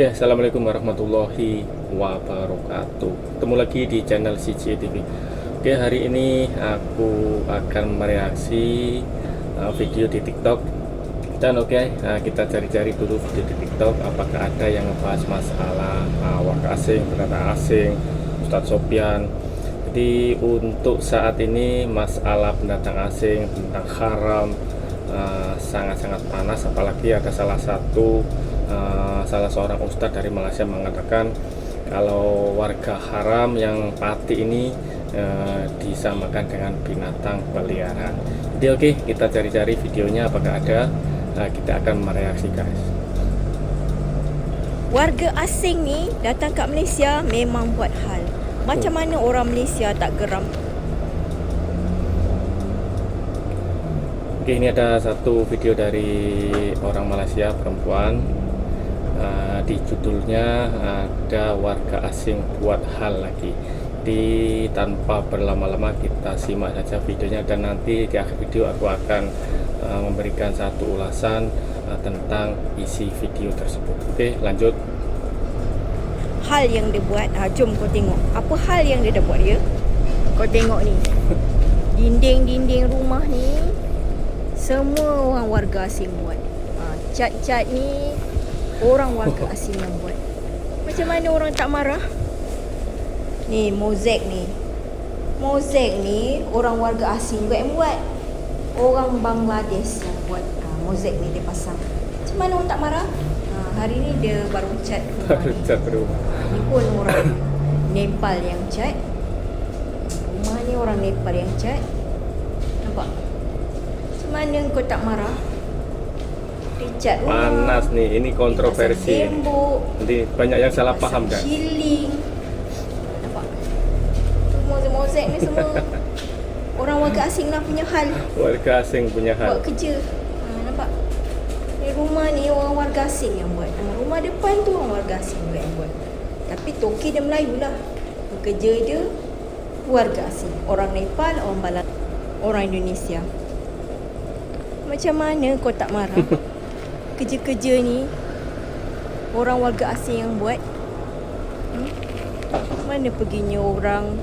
Oke, assalamualaikum warahmatullahi wabarakatuh. Ketemu lagi di channel CJ TV. Oke, hari ini aku akan mereaksi video di TikTok. Dan kita cari-cari dulu video di TikTok. Apakah ada yang membahas masalah warga asing, pendatang asing, Ustadz Sopyan. Jadi untuk saat ini masalah pendatang asing, tentang haram, sangat-sangat panas. Apalagi ada salah seorang ustadz dari Malaysia mengatakan kalau warga haram yang mati ini disamakan dengan binatang peliharaan. Jadi kita cari-cari videonya apakah ada. Kita akan mereaksi, guys. Warga asing ni datang kat Malaysia memang buat hal. Macam mana orang Malaysia tak geram? Oke, ini ada satu video dari orang Malaysia perempuan. Di judulnya ada warga asing buat hal lagi. Di tanpa berlama-lama kita simak saja videonya, dan nanti di akhir video aku akan memberikan satu ulasan tentang isi video tersebut. Oke, lanjut. Hal yang dia buat, jom kau tengok. Apa hal yang dia dah buat dia? Kau tengok ni. Dinding-dinding rumah ni semua orang warga asing buat. Cat-cat ni orang warga asing yang buat. Macam mana orang tak marah? Ni mozaik ni. Mozaik ni orang warga asing juga yang buat. Orang Bangladesh yang buat mozaik ni dia pasang. Macam mana orang tak marah? Hari ni dia baru cat rumah ni. Cat rumah. Ni pun orang Nepal yang cat. Rumah ni orang Nepal yang cat. Nampak? Macam mana kau tak marah? Dia cat rumah. Panas nih, ini kontroversi. Nanti banyak yang salah paham, kan? Healing. Nampak? Mozaik ni semua orang warga asing lah punya hal. Warga asing punya hal. Buat kerja. Nampak? Ni rumah ni orang warga asing yang buat. Rumah depan tu orang warga asing juga yang buat. Tapi toki dia Melayu lah. Bekerja dia warga asing. Orang Nepal, orang Bangladesh, orang Indonesia. Macam mana kau tak marah? Kerja-kerja ni orang warga asing yang buat. Mana perginya orang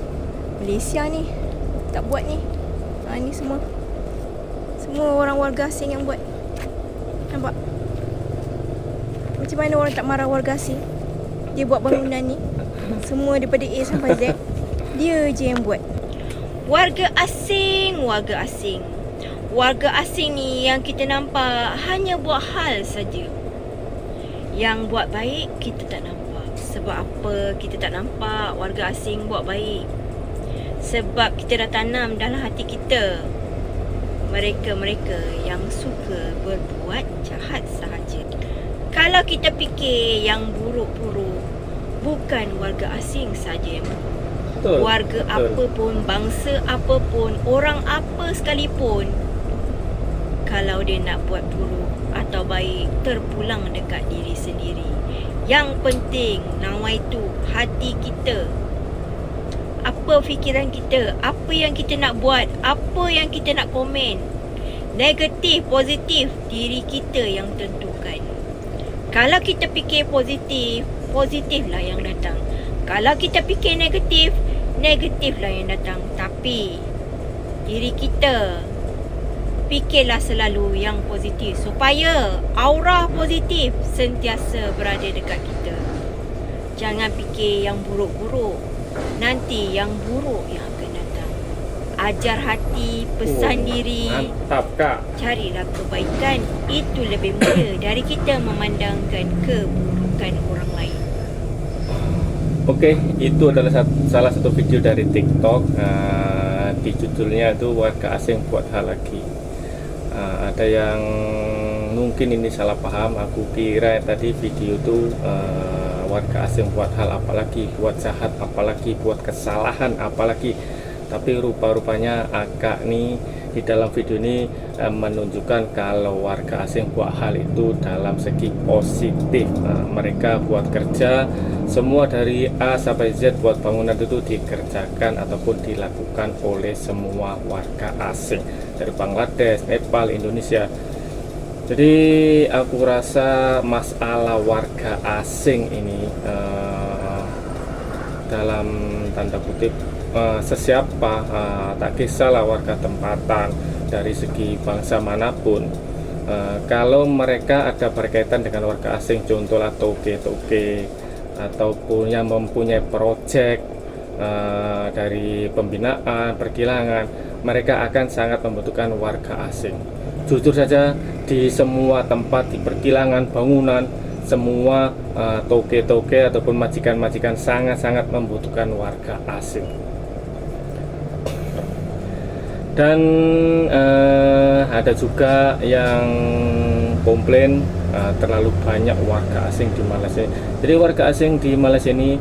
Malaysia ni? Tak buat ni. Ni semua orang warga asing yang buat. Nampak? Macam mana orang tak marah warga asing? Dia buat bangunan ni semua daripada A sampai Z. Dia je yang buat. Warga asing. Warga asing ni yang kita nampak hanya buat hal saja. Yang buat baik kita tak nampak. Sebab apa kita tak nampak warga asing buat baik? Sebab kita dah tanam dalam hati kita mereka-mereka yang suka berbuat jahat sahaja. Kalau kita fikir yang buruk-buruk, bukan warga asing saja yang buruk. Warga apapun, bangsa apapun, orang apa sekalipun, kalau dia nak buat buruk atau baik, terpulang dekat diri sendiri. Yang penting nawaitu hati kita. Apa fikiran kita, apa yang kita nak buat, apa yang kita nak komen. Negatif, positif, diri kita yang tentukan. Kalau kita fikir positif, positiflah yang datang. Kalau kita fikir negatif, negatiflah yang datang. Tapi diri kita, fikirlah selalu yang positif supaya aura positif sentiasa berada dekat kita. Jangan fikir yang buruk-buruk. Nanti yang buruk yang akan datang. Ajar hati, pesan diri. Mantap, Kak. Carilah kebaikan. Itu lebih mulia dari kita memandangkan keburukan orang lain. Oke, itu adalah salah satu video dari TikTok. Di judulnya itu warga asing buat hal lagi. Ada yang mungkin ini salah paham. Aku kira tadi video itu warga asing buat hal apalagi, buat jahat apalagi, buat kesalahan apalagi. Tapi rupa-rupanya akak nih di dalam video ini menunjukkan kalau warga asing buat hal itu dalam segi positif. Mereka buat kerja, semua dari A sampai Z buat bangunan itu dikerjakan ataupun dilakukan oleh semua warga asing dari Bangladesh, Nepal, Indonesia. Jadi aku rasa masalah warga asing ini dalam tanda kutip sesiapa, tak kisahlah warga tempatan dari segi bangsa manapun, kalau mereka ada berkaitan dengan warga asing, contohlah toke-toke ataupun yang mempunyai proyek dari pembinaan, perkilangan, mereka akan sangat membutuhkan warga asing. Jujur saja, di semua tempat, di perkilangan, bangunan, semua toke-toke ataupun majikan-majikan sangat-sangat membutuhkan warga asing. Dan ada juga yang komplain terlalu banyak warga asing di Malaysia. Jadi warga asing di Malaysia ini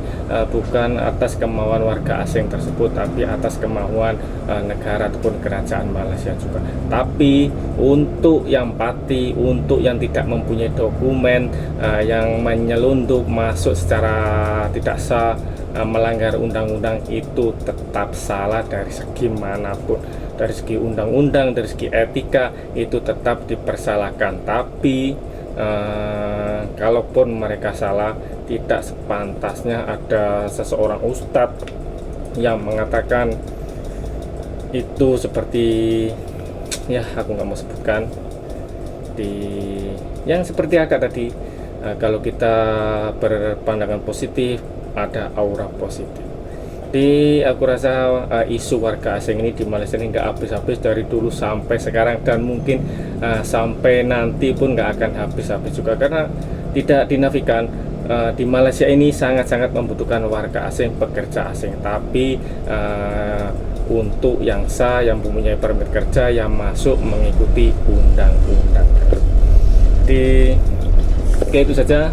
bukan atas kemauan warga asing tersebut, tapi atas kemauan negara ataupun kerajaan Malaysia juga. Tapi untuk yang pati, untuk yang tidak mempunyai dokumen, yang menyelundup masuk secara tidak sah, melanggar undang-undang, itu tetap salah dari segi manapun. Dari segi undang-undang, dari segi etika, itu tetap dipersalahkan. Tapi kalaupun mereka salah, tidak sepantasnya ada seseorang ustadz yang mengatakan itu seperti, ya aku nggak mau sebutkan, yang seperti agak tadi, kalau kita berpandangan positif, ada aura positif. Jadi aku rasa isu warga asing ini di Malaysia ini nggak habis-habis dari dulu sampai sekarang, dan mungkin sampai nanti pun nggak akan habis-habis juga, karena tidak dinafikan di Malaysia ini sangat-sangat membutuhkan warga asing, pekerja asing, tapi untuk yang sah, yang mempunyai permit kerja, yang masuk mengikuti undang-undang. Jadi oke, itu saja.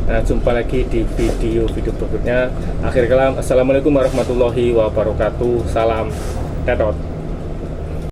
Jumpa lagi di video berikutnya. Akhir kalam, assalamualaikum warahmatullahi wabarakatuh. Salam tetot.